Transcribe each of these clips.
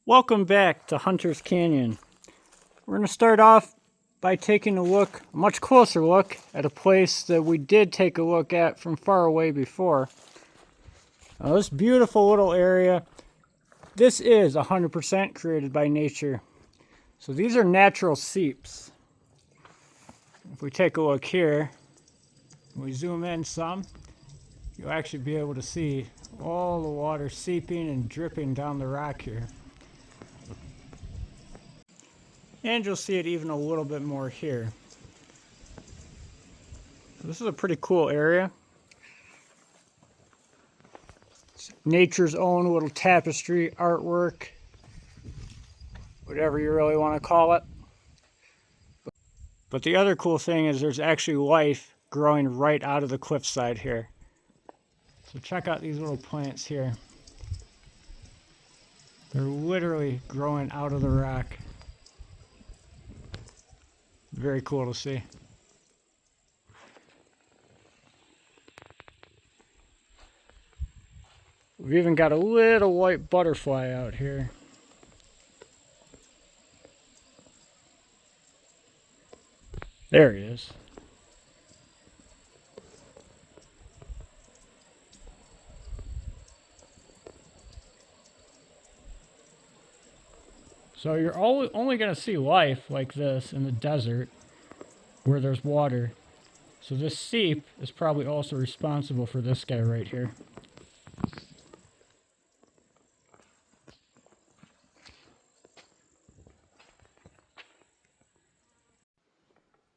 Welcome back to Hunter's Canyon. We're going to start off by taking a much closer look at a place that we did take a look at from far away before. Now, this beautiful little area, this is 100% created by nature. So these are natural seeps. If we take a look here, we zoom in some, you'll actually be able to see all the water seeping and dripping down the rock here. And you'll see it even a little bit more here. This is a pretty cool area. It's nature's own little tapestry, artwork, whatever you really want to call it. But the other cool thing is there's actually life growing right out of the cliffside here. So check out these little plants here. They're literally growing out of the rock. Very cool to see. We've even got a little white butterfly out here. There he is. So you're only going to see life like this in the desert where there's water. So this seep is probably also responsible for this guy right here.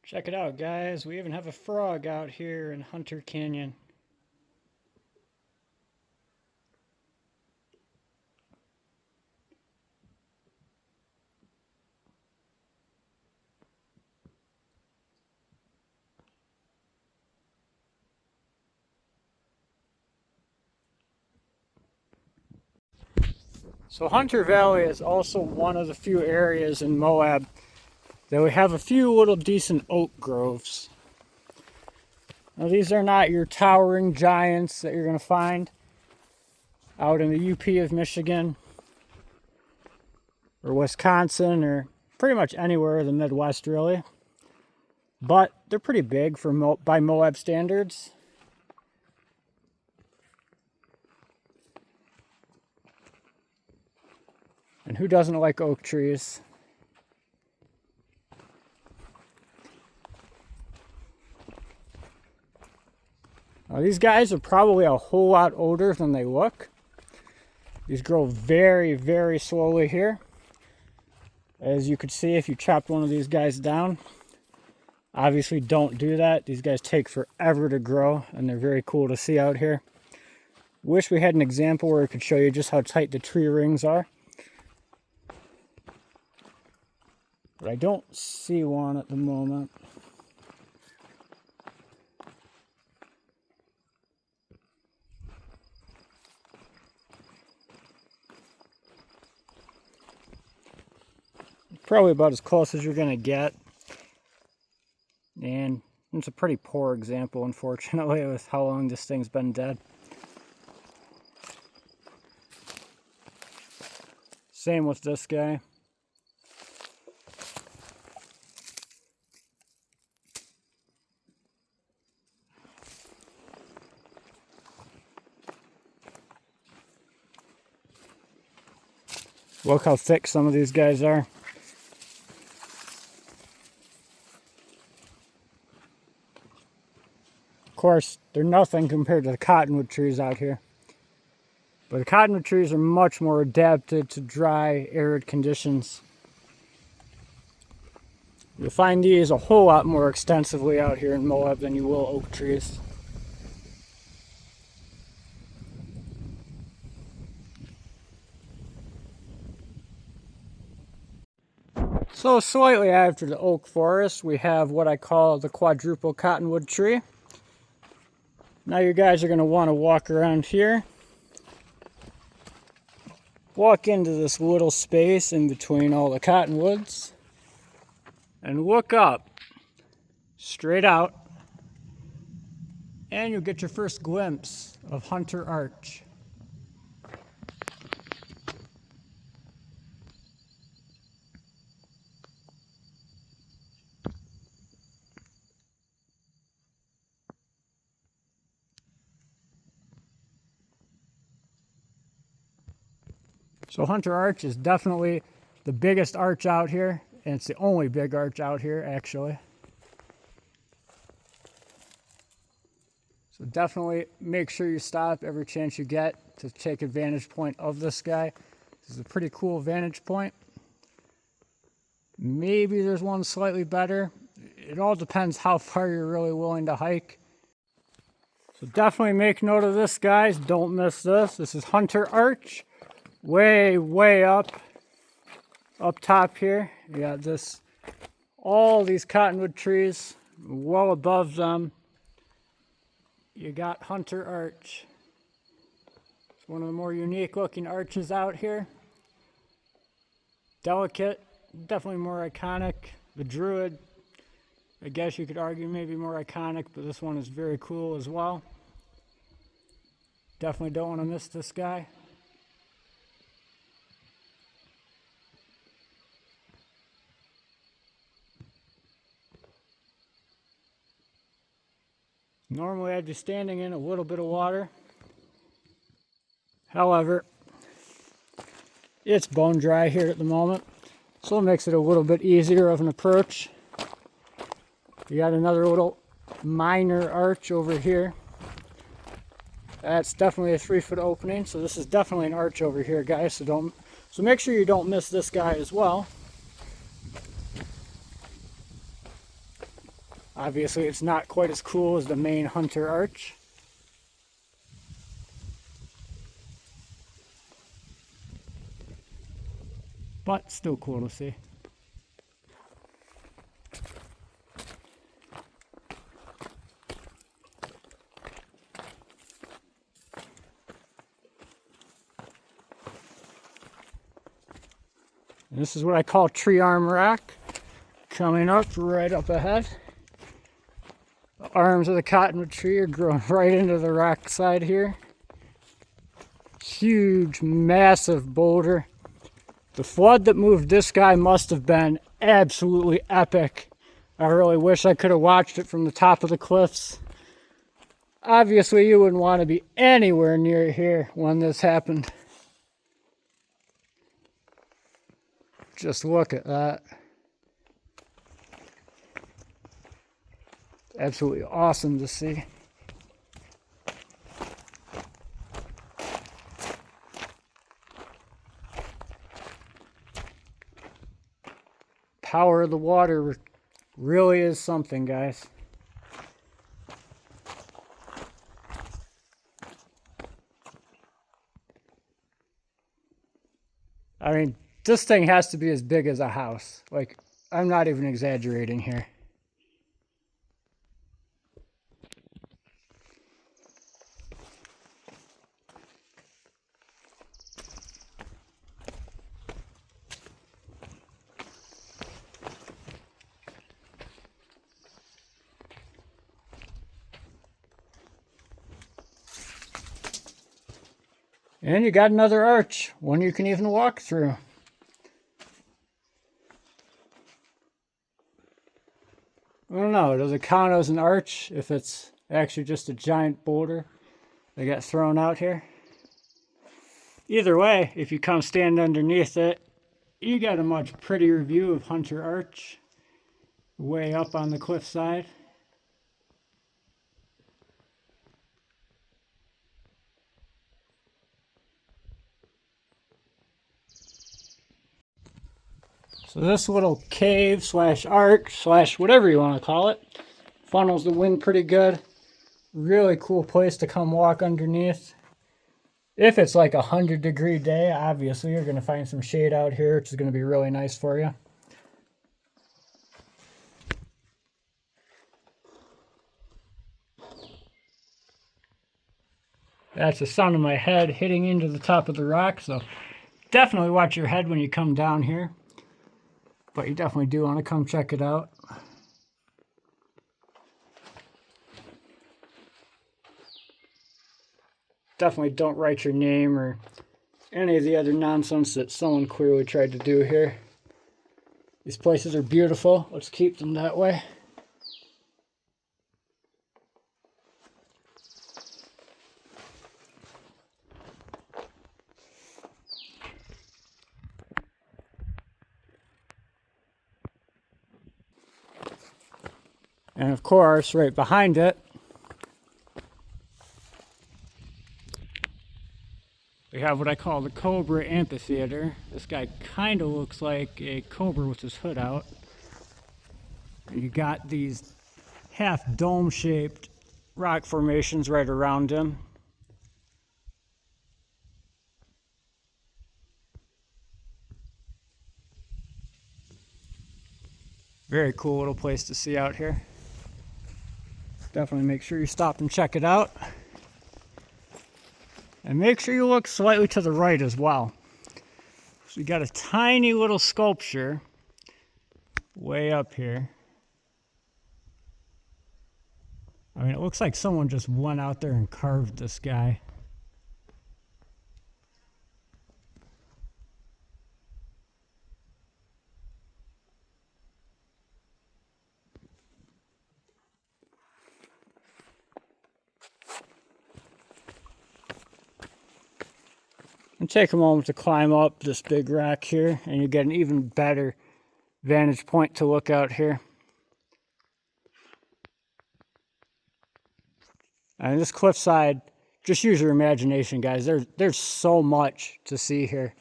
Check it out, guys. We even have a frog out here in Hunter Canyon. So Hunter Valley is also one of the few areas in Moab that we have a few little decent oak groves. Now these are not your towering giants that you're going to find out in the UP of Michigan or Wisconsin or pretty much anywhere in the Midwest really. But they're pretty big by Moab standards. And who doesn't like oak trees? Now, these guys are probably a whole lot older than they look. These grow very, very slowly here. As you could see if you chopped one of these guys down. Obviously don't do that. These guys take forever to grow and they're very cool to see out here. Wish we had an example where we could show you just how tight the tree rings are. But I don't see one at the moment. Probably about as close as you're going to get. And it's a pretty poor example, unfortunately, with how long this thing's been dead. Same with this guy. Look how thick some of these guys are. Of course, they're nothing compared to the cottonwood trees out here. But the cottonwood trees are much more adapted to dry, arid conditions. You'll find these a whole lot more extensively out here in Moab than you will oak trees. So slightly after the oak forest, we have what I call the quadruple cottonwood tree. Now you guys are going to want to walk around here. Walk into this little space in between all the cottonwoods. And look up, straight out. And you'll get your first glimpse of Hunter Arch. So Hunter Arch is definitely the biggest arch out here, and it's the only big arch out here, actually. So definitely make sure you stop every chance you get to take a vantage point of this guy. This is a pretty cool vantage point. Maybe there's one slightly better. It all depends how far you're really willing to hike. So definitely make note of this, guys. Don't miss this. This is Hunter Arch. Way up top here. You got this, all these cottonwood trees. Well above them, you got Hunter Arch. It's one of the more unique looking arches out here. Delicate, definitely more iconic. The Druid, I guess you could argue maybe more iconic, but this one is very cool as well. Definitely don't want to miss this guy. Normally I'd be standing in a little bit of water. However, it's bone dry here at the moment, so it makes it a little bit easier of an approach. You got another little minor arch over here. That's definitely a 3-foot opening, so this is definitely an arch over here, guys. So make sure you don't miss this guy as well. Obviously, it's not quite as cool as the main Hunter Arch. But still cool to see. And this is what I call tree arm rock. Coming up right up ahead. The arms of the cottonwood tree are growing right into the rock side here. Huge, massive boulder. The flood that moved this guy must have been absolutely epic. I really wish I could have watched it from the top of the cliffs. Obviously, you wouldn't want to be anywhere near here when this happened. Just look at that. Absolutely awesome to see. Power of the water really is something, guys. I mean, this thing has to be as big as a house. Like, I'm not even exaggerating here. And you got another arch, one you can even walk through. I don't know, does it count as an arch if it's actually just a giant boulder that got thrown out here? Either way, if you come stand underneath it, you got a much prettier view of Hunter Arch, way up on the cliffside. So this little cave slash arch slash whatever you want to call it funnels the wind pretty good. Really cool place to come walk underneath. If it's like 100-degree day, obviously you're going to find some shade out here, which is going to be really nice for you. That's the sound of my head hitting into the top of the rock, so definitely watch your head when you come down here. But you definitely do want to come check it out. Definitely don't write your name or any of the other nonsense that someone clearly tried to do here. These places are beautiful. Let's keep them that way. And of course, right behind it, we have what I call the Cobra Amphitheater. This guy kind of looks like a cobra with his hood out. And you got these half dome-shaped rock formations right around him. Very cool little place to see out here. Definitely make sure you stop and check it out. And make sure you look slightly to the right as well. So we got a tiny little sculpture way up here. I mean, it looks like someone just went out there and carved this guy. And take a moment to climb up this big rock here, and you get an even better vantage point to look out here. And this cliffside, just use your imagination, guys. There's so much to see here.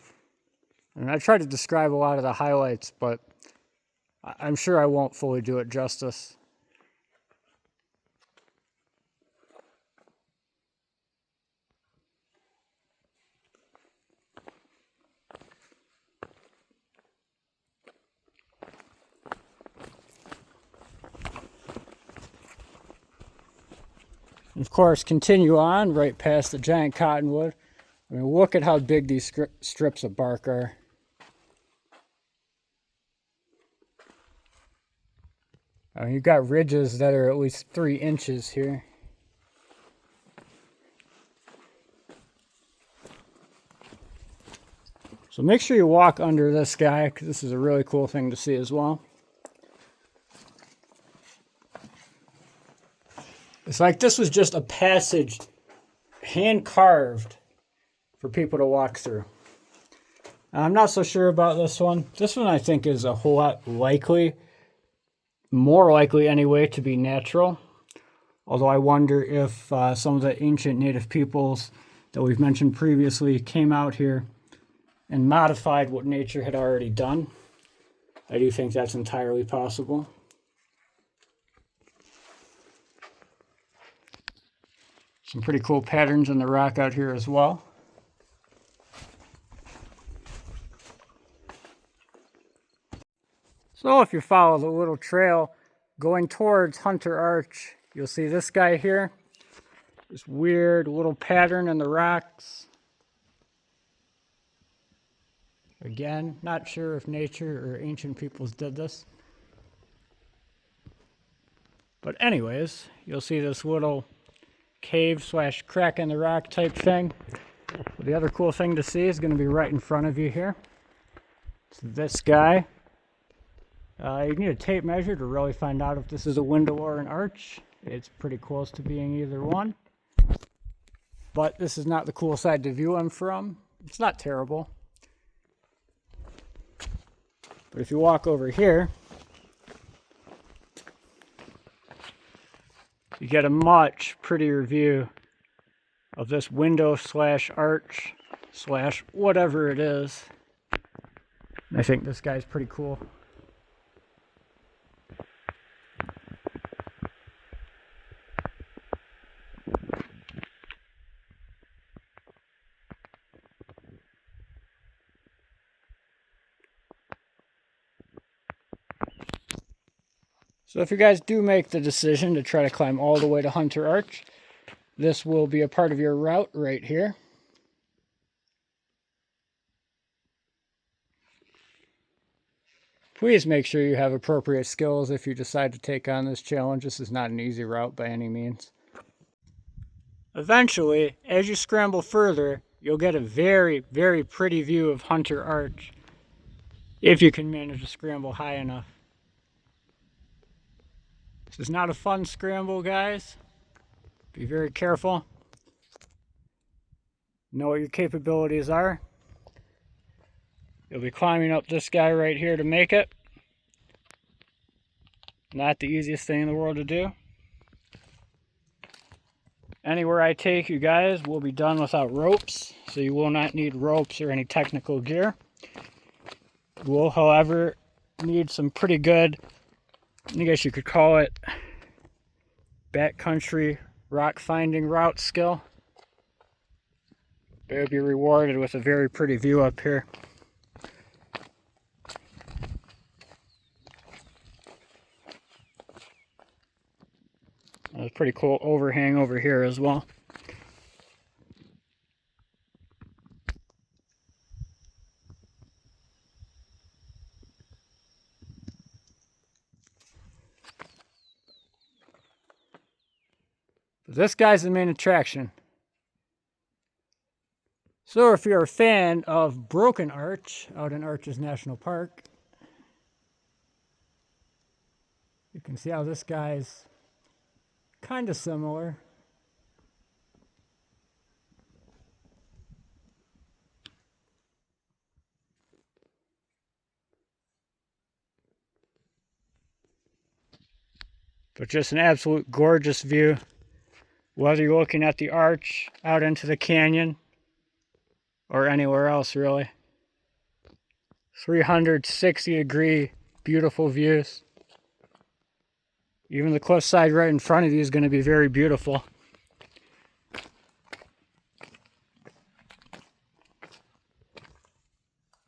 And I tried to describe a lot of the highlights, but I'm sure I won't fully do it justice. And of course, continue on right past the giant cottonwood. I mean, look at how big these strips of bark are. I mean, you've got ridges that are at least 3 inches here. So make sure you walk under this guy, because this is a really cool thing to see as well. It's like this was just a passage hand carved for people to walk through. I'm not so sure about this one. This one I think is a whole lot likely, more likely anyway, to be natural. Although I wonder if some of the ancient native peoples that we've mentioned previously came out here and modified what nature had already done. I do think that's entirely possible. Some pretty cool patterns in the rock out here as well. So if you follow the little trail going towards Hunter Arch, you'll see this guy here. This weird little pattern in the rocks. Again, not sure if nature or ancient peoples did this. But anyways, you'll see this little cave / crack in the rock type thing. But the other cool thing to see is going to be right in front of you here. It's this guy. You need a tape measure to really find out if this is a window or an arch. It's pretty close to being either one. But this is not the cool side to view him from. It's not terrible. But if you walk over here, you get a much prettier view of this window / arch / whatever it is. And I think this guy's pretty cool. So if you guys do make the decision to try to climb all the way to Hunter Arch, this will be a part of your route right here. Please make sure you have appropriate skills if you decide to take on this challenge. This is not an easy route by any means. Eventually, as you scramble further, you'll get a very, very pretty view of Hunter Arch, if you can manage to scramble high enough. This is not a fun scramble, guys. Be very careful. Know what your capabilities are. You'll be climbing up this guy right here to make it. Not the easiest thing in the world to do. Anywhere I take you guys will be done without ropes, so you will not need ropes or any technical gear. You will, however, need some pretty good, I guess you could call it, backcountry rock finding route skill. But you'll be rewarded with a very pretty view up here. There's a pretty cool overhang over here as well. But this guy's the main attraction. So if you're a fan of Broken Arch out in Arches National Park, you can see how this guy's kind of similar. But just an absolute gorgeous view. Whether you're looking at the arch out into the canyon or anywhere else really. 360-degree beautiful views. Even the cliffside right in front of you is going to be very beautiful.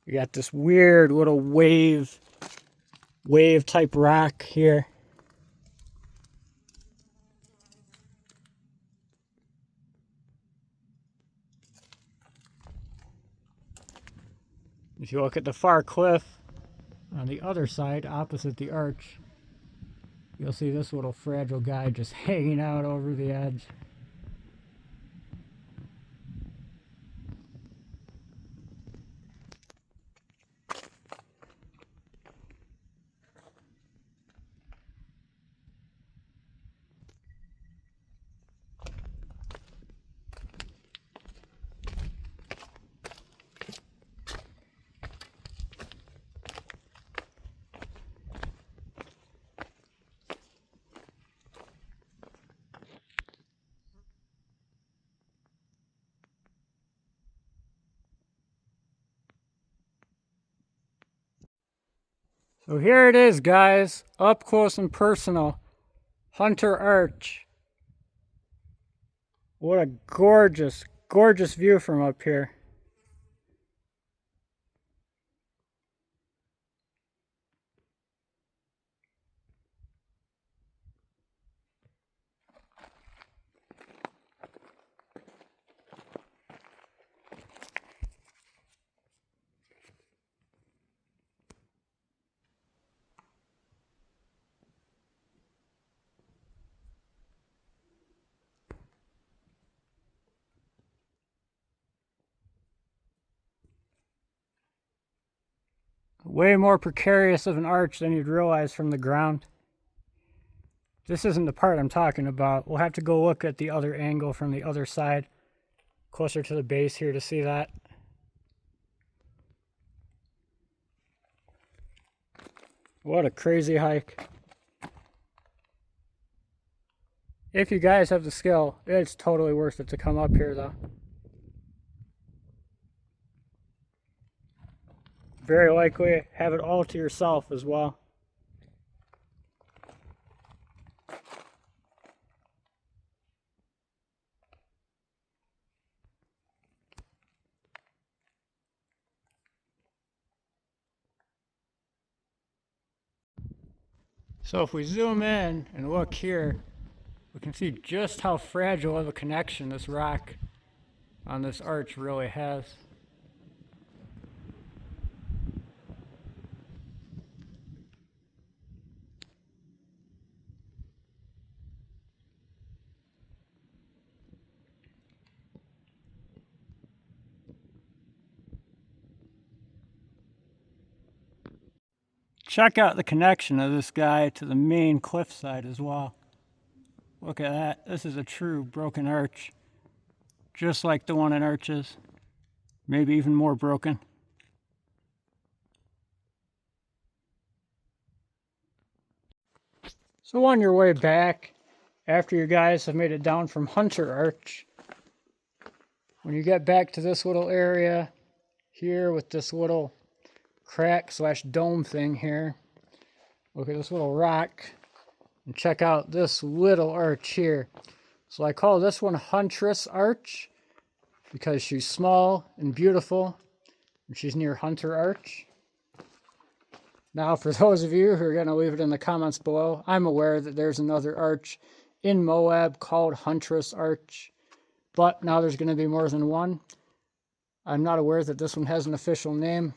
You got this weird little wave type rock here. If you look at the far cliff on the other side, opposite the arch, you'll see this little fragile guy just hanging out over the edge. So here it is, guys, up close and personal, Hunter Arch. What a gorgeous, gorgeous view from up here. Way more precarious of an arch than you'd realize from the ground. This isn't the part I'm talking about. We'll have to go look at the other angle from the other side, closer to the base here to see that. What a crazy hike. If you guys have the skill, it's totally worth it to come up here though. Very likely have it all to yourself as well. So if we zoom in and look here, we can see just how fragile of a connection this rock on this arch really has. Check out the connection of this guy to the main cliffside as well. Look at that. This is a true broken arch. Just like the one in Arches. Maybe even more broken. So on your way back, after you guys have made it down from Hunter Arch, when you get back to this little area here with this little crack slash dome thing here, look at this little rock and check out this little arch here. So I call this one Huntress Arch because she's small and beautiful and she's near Hunter Arch. Now, for those of you who are going to leave it in the comments below, I'm aware that there's another arch in Moab called Huntress Arch, but now there's going to be more than one. I'm not aware that this one has an official name.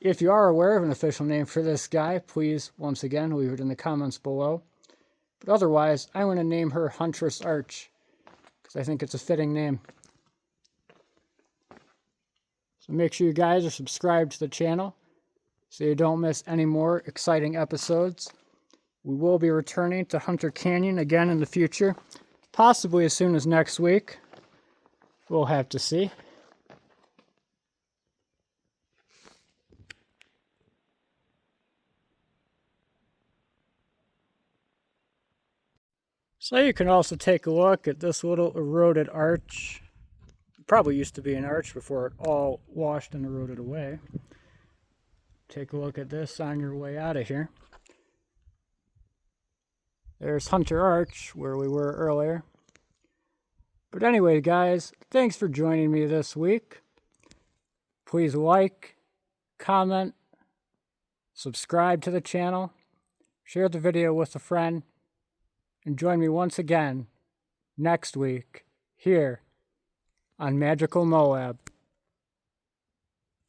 If you are aware of an official name for this guy, please, once again, leave it in the comments below. But otherwise, I'm going to name her Huntress Arch because I think it's a fitting name. So make sure you guys are subscribed to the channel so you don't miss any more exciting episodes. We will be returning to Hunter Canyon again in the future, possibly as soon as next week. We'll have to see. So you can also take a look at this little eroded arch. It probably used to be an arch before it all washed and eroded away. Take a look at this on your way out of here. There's Hunter Arch, where we were earlier. But anyway, guys, thanks for joining me this week. Please like, comment, subscribe to the channel, share the video with a friend, and join me once again next week here on Magical Moab.